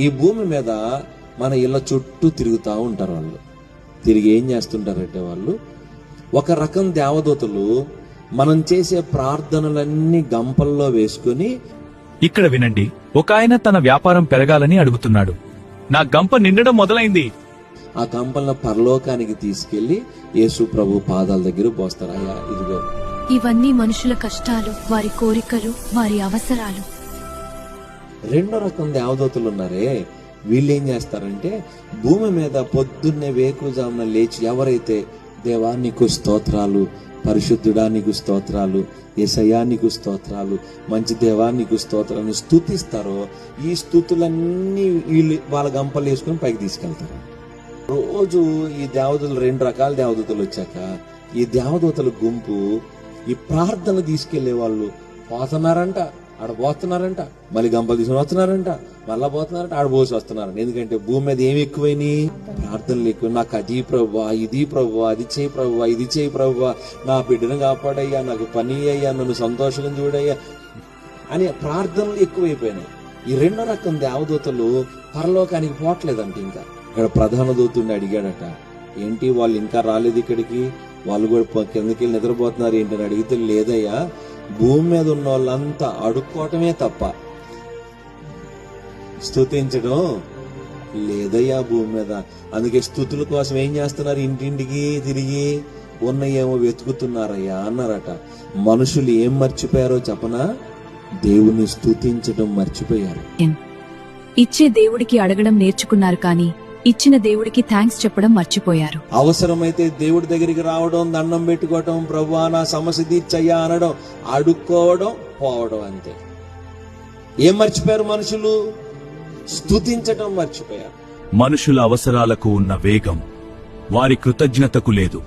ఈ భూమి మీద మన ఇళ్ళ చుట్టూ తిరుగుతూ ఉంటారు. వాళ్ళు తిరిగి ఏం చేస్తుంటారంటే, వాళ్ళు ఒక రకం దేవదూతలు మనం చేసే ప్రార్థనలన్నీ గంపల్లో వేసుకుని, ఇక్కడ వినండి, ఒక ఆయన తన వ్యాపారం పెరగాలని అడుగుతున్నాడు. నా గంప నిండడం మొదలైంది. ఆ గంపలను పరలోకానికి తీసుకెళ్లి యేసు ప్రభు పాదాల దగ్గర పోస్తారు. అయ్యా ఇదిగో. ఇవన్నీ మనుషుల కష్టాలు, వారి కోరికలు, వారి అవసరాలు. రెండో రకం దేవదూతలు ఉన్నారే, వీళ్ళు ఏం చేస్తారంటే, భూమి మీద పొద్దున్నే వేకుజామున లేచి ఎవరైతే దేవా నీకు స్తోత్రాలు, పరిశుద్ధుడా నీకు స్తోత్రాలు, యేసయ్యా నీకు స్తోత్రాలు, మంచి దేవా నీకు స్తోత్రాలు స్తుతిస్తారో, ఈ స్తుతులన్నీ వీళ్ళు వాళ్ళ గంపలు వేసుకుని పైకి తీసుకెళ్తారు. రోజు ఈ దేవదూతలు, 2 రకాల దేవదూతలు వచ్చాక ఈ దేవదూతల గుంపు ఈ ప్రార్థన తీసుకెళ్లే వాళ్ళు పోతున్నారంట, ఆడ పోతున్నారంట, మళ్ళీ గంపలు తీసుకుని వస్తున్నారంట, మళ్ళా పోతున్నారంట, ఆడ పోసి వస్తున్నారంట. ఎందుకంటే భూమి మీద ఏమి ఎక్కువైనాయి? ప్రార్థనలు ఎక్కువ. నాకు అది ప్రభువా, ఇది ప్రభువా, అది చేయి ప్రభువా, ఇది చేయి ప్రభువా, నా బిడ్డను కాపాడయ్యా, నాకు పని అయ్యా, నన్ను సంతోషంగా చూడయ్యా అని ప్రార్థనలు ఎక్కువైపోయినాయి. ఈ రెండో రకం దేవదూతలు పరలోకానికి పోవట్లేదంట. ఇంకా ఇక్కడ ప్రధాన దూతుడిని అడిగాడట, ఏంటి వాళ్ళు ఇంకా రాలేదు ఇక్కడికి, వాళ్ళు కూడా కిందకి వెళ్ళి నిద్రపోతున్నారు ఏంటని అడిగితే, లేదయ్యా భూమి మీద ఉన్న వాళ్ళంతా అడుక్కోవటమే తప్ప స్తుతించడం లేదయ్యా భూమి మీద. అందుకే స్తుతుల కోసం ఏం చేస్తున్నారు? ఇంటింటికి తిరిగి ఉన్నయేమో వెతుకుతున్నారయ్యా అన్నారట. మనుషులు ఏం మర్చిపోయారో చెప్పనా? దేవుని స్తుతించడం మర్చిపోయారు. ఇచ్చే దేవుడికి అడగడం నేర్చుకున్నారు, కానీ ఇచ్చిన దేవుడికి థ్యాంక్స్ చెప్పడం మర్చిపోయారు. అవసరమైతే దేవుడి దగ్గరికి రావడం, దండం పెట్టుకోవడం, ప్రభువా నా సమస్య తీర్చయ్యా అనడం, అడుక్కోవడం, పోవడం, అంతే. ఏం మర్చిపోయారు మనుషులు? స్తుతించడం మర్చిపోయారు. మనుషుల అవసరాలకు ఉన్న వేగం వారి కృతజ్ఞతకు లేదు.